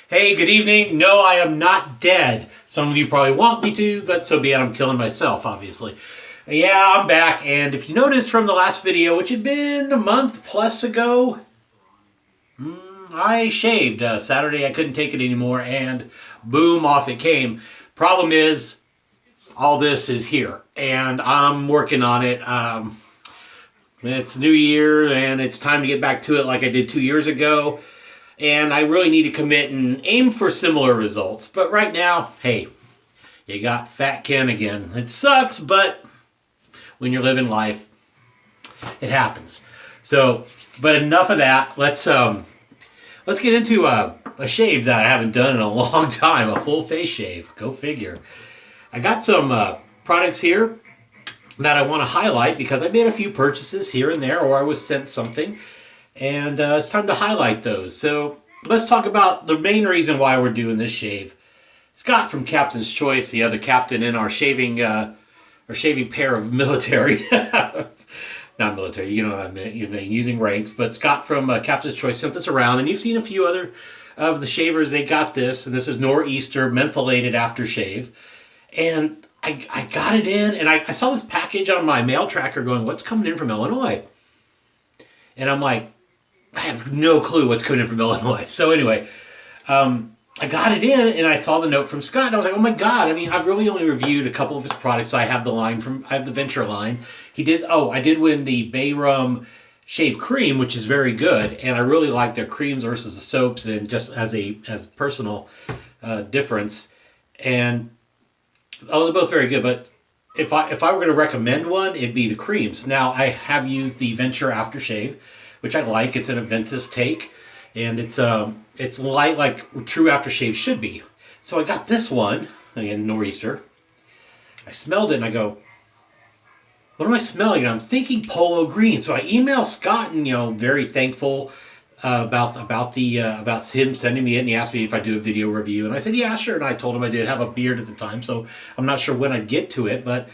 Hey, good evening. No, I am not dead. Some of you probably want me to, but so be it. I'm killing myself, obviously. Yeah, I'm back, and if you noticed from the last video, which had been a month plus ago, I shaved. Saturday, I couldn't take it anymore, and boom, off it came. Problem is, all this is here, and I'm working on it. It's New Year, and it's time to get back to it like I did 2 years ago. And I really need to commit and aim for similar results. But right now, hey, you got Fat Ken again. It sucks, but when you're living life, it happens. So, but enough of that. Let's get into a shave that I haven't done in a long time, a full face shave. Go figure. I got some products here that I want to highlight because I made a few purchases here and there, or I was sent something. And it's time to highlight those. So let's talk about the main reason why we're doing this shave. Scott from Captain's Choice, the other captain in our shaving pair of military, not military, you know what I mean, using ranks. But Scott from Captain's Choice sent this around, and you've seen a few other of the shavers. They got this, and this is Noir mentholated aftershave. And I got it in, and I saw this package on my mail tracker going, "What's coming in from Illinois?" And I'm like, I have no clue what's coming in from Illinois. So anyway, I got it in, and I saw the note from Scott, and I was like, oh my god! I mean, I've really only reviewed a couple of his products. I have I have the Venture line. I did win the Bay Rum Shave Cream, which is very good, and I really like their creams versus the soaps, and just as personal difference. And they're both very good, but if I were going to recommend one, it'd be the creams. Now, I have used the Venture Aftershave, which I like. It's an Aventus take, and it's light like true aftershave should be. So I got this one, again, Nor'easter. I smelled it, and I go, what am I smelling? And I'm thinking polo green. So I emailed Scott, and very thankful about him sending me it, and he asked me if I do a video review, and I said yeah, sure. And I told him I did have a beard at the time, so I'm not sure when I'd get to it, but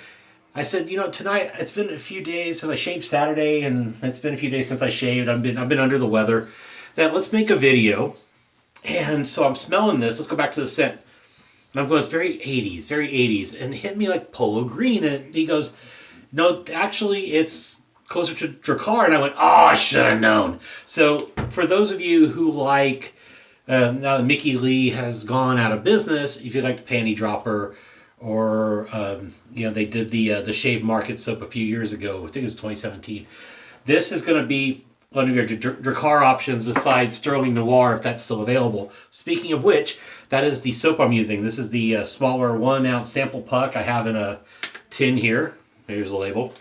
I said, tonight, it's been a few days since I shaved Saturday, and it's been a few days since I shaved. I've been under the weather. That let's make a video. And so I'm smelling this. Let's go back to the scent. And I'm going, it's very 80s, and it hit me like polo green. And he goes, no, actually, it's closer to Drakkar. And I went, oh, I should have known. So for those of you who like, now that Mickey Lee has gone out of business, if you like the Panty Dropper, or they did the Shave Market soap a few years ago. I think it was 2017. This is going to be one of your Drakkar options besides Stirling Noir, if that's still available. Speaking of which, that is the soap I'm using. This is the smaller 1 ounce sample puck I have in a tin here. Here's the label.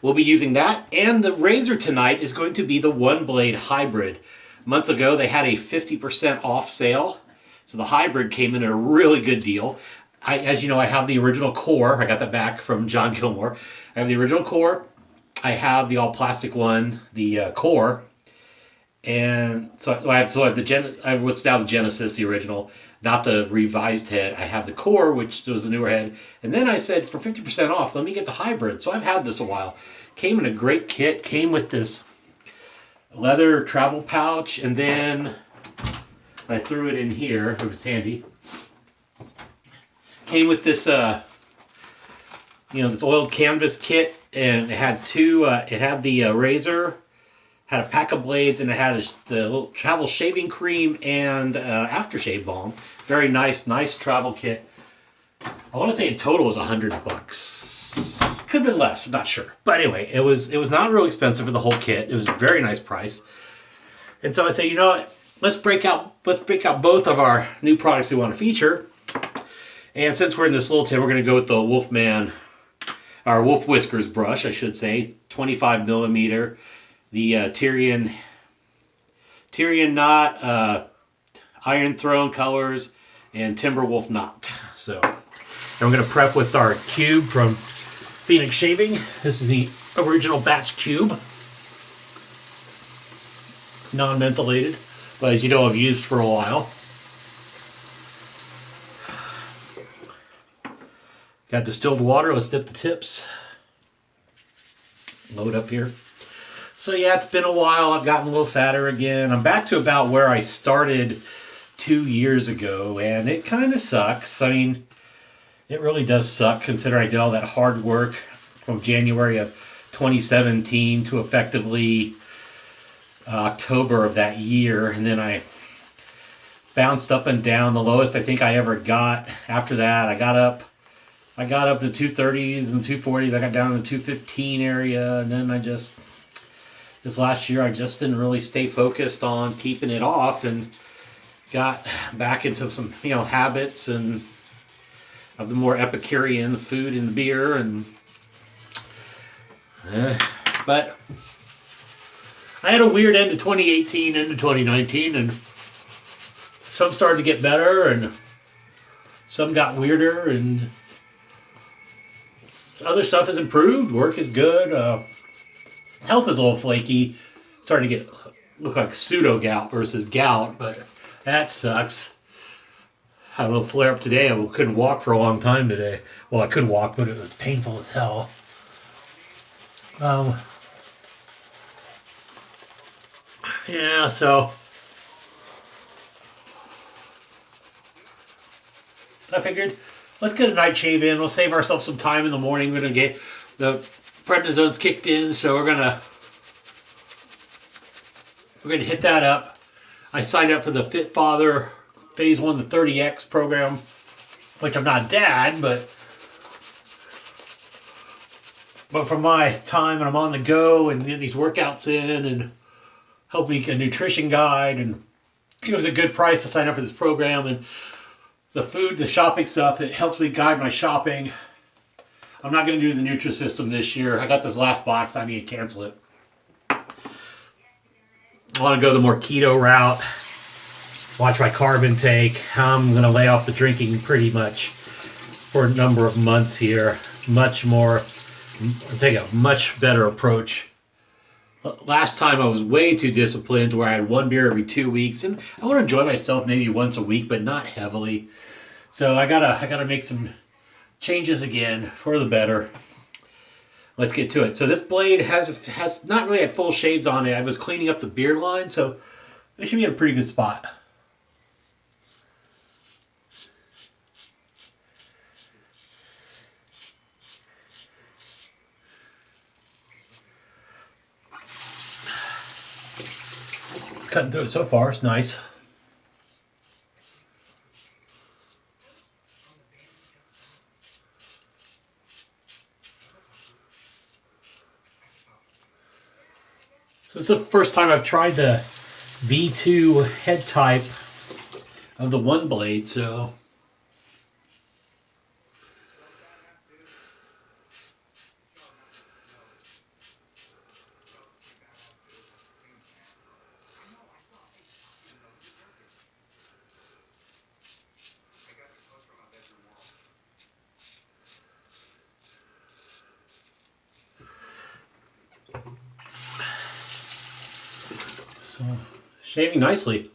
We'll be using that. And the razor tonight is going to be the One Blade Hybrid. Months ago, they had a 50% off sale. So the hybrid came in at a really good deal. As you know, I have the original core. I got that back from John Gilmore. I have the original core. I have the all plastic one, the core. And so I have what's now the Genesis, the original, not the revised head. I have the core, which was the newer head. And then I said, for 50% off, let me get the hybrid. So I've had this a while. Came in a great kit. Came with this leather travel pouch. And then I threw it in here. It was handy. Came with this, this oiled canvas kit. And it had it had the razor, had a pack of blades, and it had the little travel shaving cream and aftershave balm. Very nice travel kit. I want to say in total it was $100. Could have been less, I'm not sure. But anyway, it was not real expensive for the whole kit. It was a very nice price. And so I say, what? Let's break out both of our new products we want to feature. And since we're in this little tin, we're going to go with the Wolfman, our Wolf Whiskers brush, I should say, 25 millimeter. The Tyrian knot, Iron Throne colors, and Timberwolf knot. So, and we're going to prep with our cube from Phoenix Shaving. This is the original batch cube, non-mentholated, but as you know, I've used for a while. Got distilled water. Let's dip the tips. Load up here. So yeah, it's been a while. I've gotten a little fatter again. I'm back to about where I started 2 years ago, and it kind of sucks. I mean, it really does suck considering I did all that hard work from January of 2017 to effectively October of that year, and then I bounced up and down. The lowest I think I ever got after that, I got up to 230s and 240s. I got down in the 215 area, and then this last year I just didn't really stay focused on keeping it off, and got back into some habits and of the more Epicurean, the food and the beer, and but I had a weird end to 2018 into 2019, and some started to get better and some got weirder, and other stuff has improved. Work is good. Health is a little flaky. Starting to look like pseudo gout versus gout, but that sucks. Had a little flare up today. I couldn't walk for a long time today. Well, I could walk, but it was painful as hell. Yeah, so I figured, let's get a night shave in. We'll save ourselves some time in the morning. We're going to get the prednisone's kicked in, so we're going to hit that up. I signed up for the Fit Father Phase 1, the 30X program, which I'm not dad, but for my time, and I'm on the go and getting these workouts in and help me get a nutrition guide, and it was a good price to sign up for this program, and the food, the shopping stuff, it helps me guide my shopping. I'm not going to do the Nutrisystem this year. I got this last box. I need to cancel it. I want to go the more keto route. Watch my carb intake. I'm going to lay off the drinking pretty much for a number of months here. Take a much better approach. Last time I was way too disciplined where I had one beer every 2 weeks, and I want to enjoy myself maybe once a week, but not heavily. So I gotta make some changes again for the better. Let's get to it. So this blade has not really had full shaves on it. I was cleaning up the beard line, so it should be in a pretty good spot. It's cutting through it so far. It's nice. This is the first time I've tried the V2 head type of the one blade, so shaving nicely.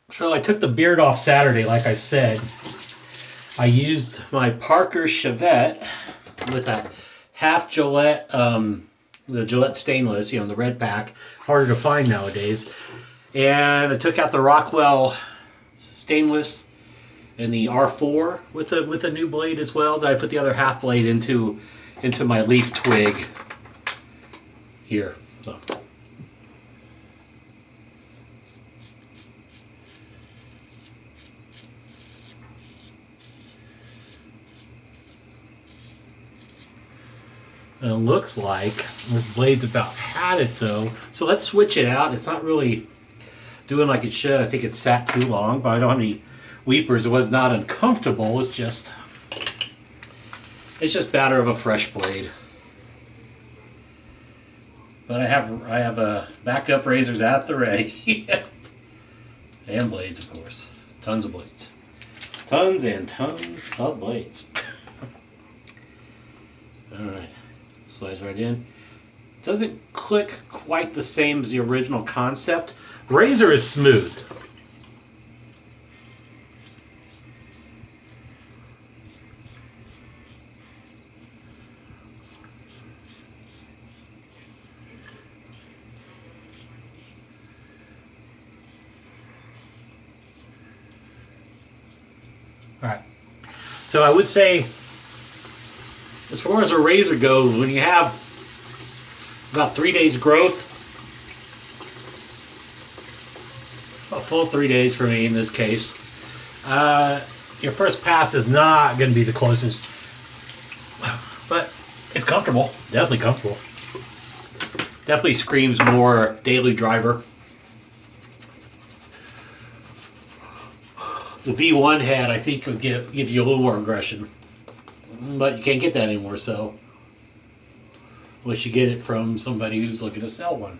So I took the beard off Saturday, like I said. I used my Parker Chevette with a half Gillette, the Gillette stainless, the red pack, harder to find nowadays. And I took out the Rockwell stainless and the R4 with a new blade as well. Then I put the other half blade into my leaf twig here. So and it looks like this blade's about had it though. So let's switch it out. It's not really doing like it should. I think it sat too long, but I don't have any weepers. It was not uncomfortable. It's just better of a fresh blade. But I have backup razors at the ready. And blades, of course. Tons of blades. Tons and tons of blades. Alright. Slides right in. Doesn't click quite the same as the original concept. Razor is smooth. All right. So I would say, as far as a razor goes, when you have about 3 days growth, a full 3 days for me in this case, your first pass is not going to be the closest, but it's comfortable. Definitely comfortable. Definitely screams more daily driver. The V1 head, I think, would give you a little more aggression, but you can't get that anymore. So, unless you get it from somebody who's looking to sell one.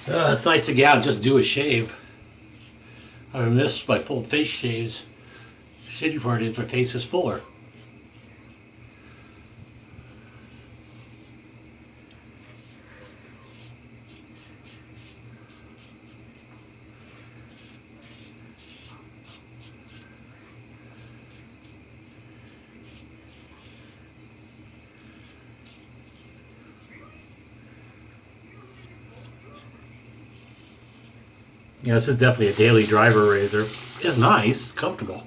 It's nice to get out and just do a shave. I miss my full face shaves. Shitty part is my face is fuller. Yeah, this is definitely a daily driver razor. It's nice, comfortable.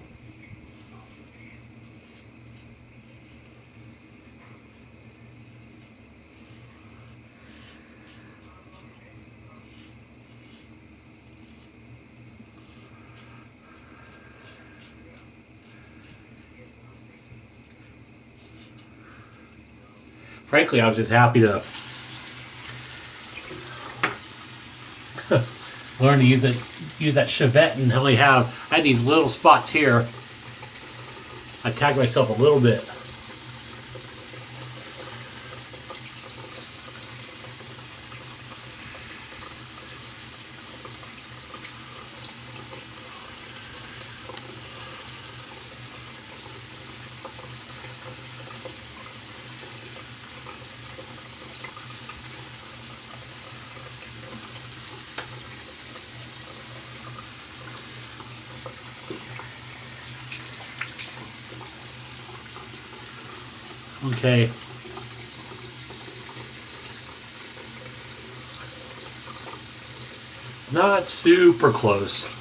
Frankly, I was just happy to learn to use that Chevette and only I had these little spots here. I tagged myself a little bit. Okay. Not super close.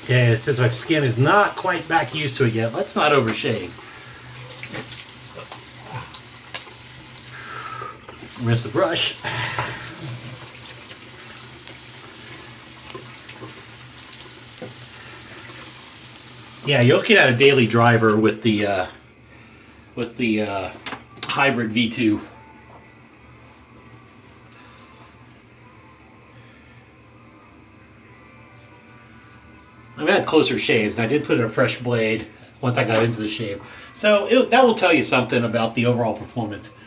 Okay, since my skin is not quite back used to it yet, let's not overshave. Rinse the brush. Yeah, you're looking at a daily driver with the hybrid V2. I've had closer shaves, and I did put in a fresh blade once I got into the shave. So that will tell you something about the overall performance.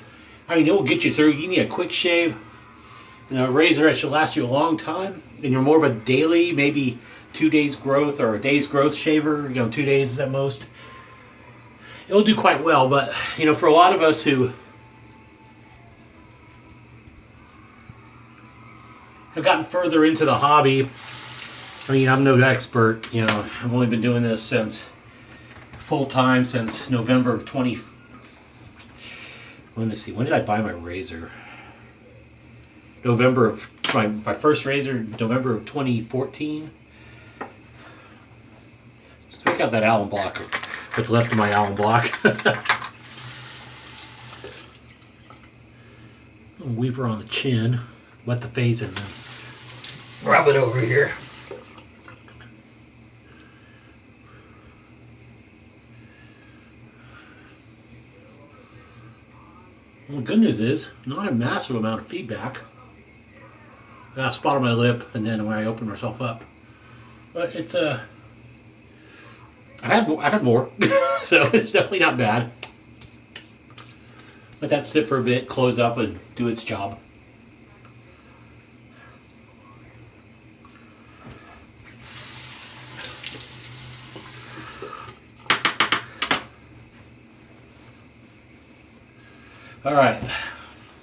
I mean, it will get you through. You need a quick shave, a razor that should last you a long time, and you're more of a daily, maybe 2 days growth or a day's growth shaver, 2 days at most. It'll do quite well, but for a lot of us who have gotten further into the hobby, I mean, I'm no expert, you know. I've only been doing this since full-time since November of 20... Let me see, when did I buy my razor? November of... My first razor, November of 2014. Let's take out that alum block. What's left of my alum block. Weeper on the chin. Wet the face and then rub it over here. Well, the good news is, not a massive amount of feedback. Got a spot on my lip, and then when I open myself up. But it's I've had more, so it's definitely not bad. Let that sit for a bit, close up, and do its job. All right,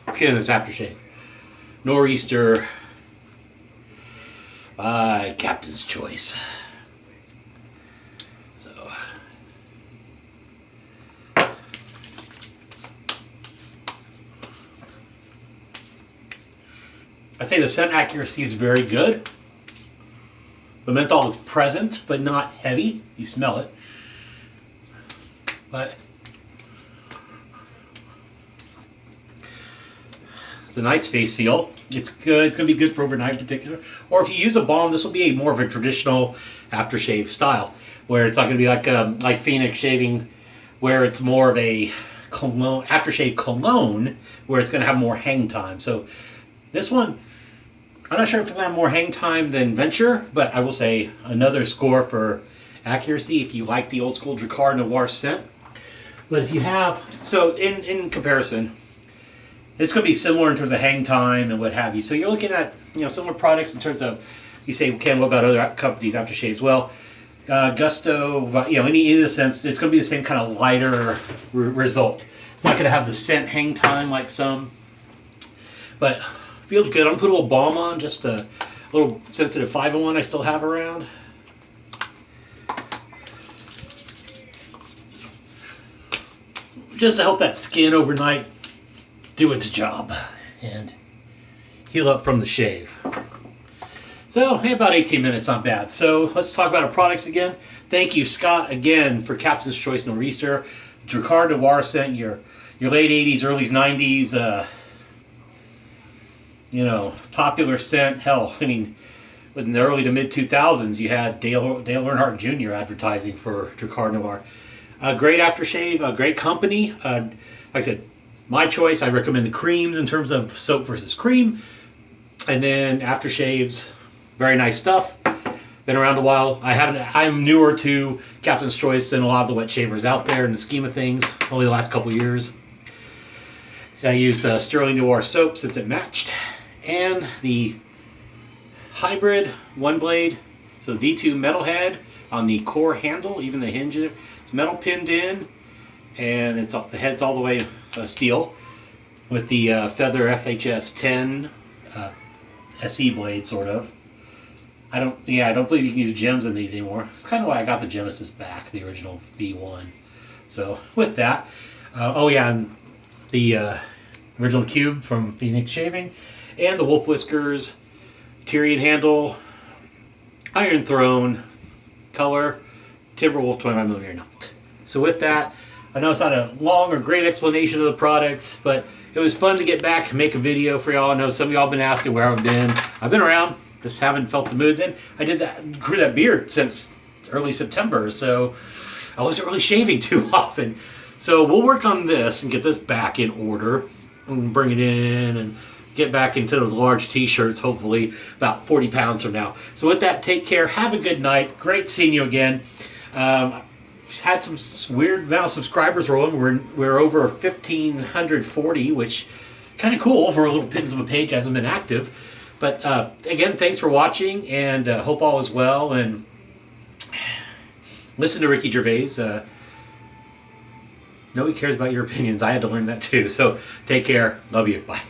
let's get into this aftershave. Nor'easter by Captain's Choice. So, I say the scent accuracy is very good. The menthol is present, but not heavy. You smell it. But it's a nice face feel. It's good. It's going to be good for overnight in particular. Or if you use a balm, this will be more of a traditional aftershave style, where it's not going to be like Phoenix shaving, where it's more of a cologne, aftershave cologne, where it's going to have more hang time. So this one, I'm not sure if it's going to have more hang time than Venture, but I will say another score for accuracy if you like the old school Drakkar Noir scent. But if you have, so in comparison, it's going to be similar in terms of hang time and what have you. So you're looking at, you know, similar products in terms of, you say, Ken, what about other companies, aftershaves? Well, Gusto, you know, in the sense, it's going to be the same kind of lighter result. It's not going to have the scent hang time like some, but feels good. I'm going to put a little balm on, just a little sensitive 501 I still have around. Just to help that skin overnight do its job and heal up from the shave. So, hey, about 18 minutes, not bad. So, let's talk about our products again. Thank you, Scott, again, for Captain's Choice Nor'easter. Drakkar Noir scent, your late 80s, early 90s, you know, popular scent. Hell, I mean, in the early to mid 2000s, you had Dale Earnhardt Jr. advertising for Drakkar Noir. Great aftershave, a great company. Like I said, my choice, I recommend the creams in terms of soap versus cream. And then aftershaves, very nice stuff. Been around a while. I'm newer to Captain's Choice than a lot of the wet shavers out there in the scheme of things. Only the last couple years. I used Stirling Noir soap since it matched. And the hybrid one blade. So the V2 metal head on the core handle, even the hinge, it's metal pinned in. And the head's all the way steel with the Feather FHS 10 SE blade, sort of. I don't believe you can use gems in these anymore. It's kind of why I got the Genesis back, the original V1. So with that, and the original cube from Phoenix Shaving, and the Wolf Whiskers, Tyrian handle, Iron Throne, color, Timberwolf 25mm knot. So with that, I know it's not a long or great explanation of the products, but it was fun to get back and make a video for y'all. I know some of y'all have been asking where I've been. I've been around, just haven't felt the mood. Then I grew that beard since early September, so I wasn't really shaving too often. So we'll work on this and get this back in order and bring it in and get back into those large t-shirts, hopefully about 40 pounds from now. So with that, take care. Have a good night. Great seeing you again. Had some weird amount of subscribers rolling. We're over 1,540, which kind of cool for a little pittance of a page. Hasn't been active. But again, thanks for watching, and hope all is well. And listen to Ricky Gervais. Nobody cares about your opinions. I had to learn that too. So take care. Love you. Bye.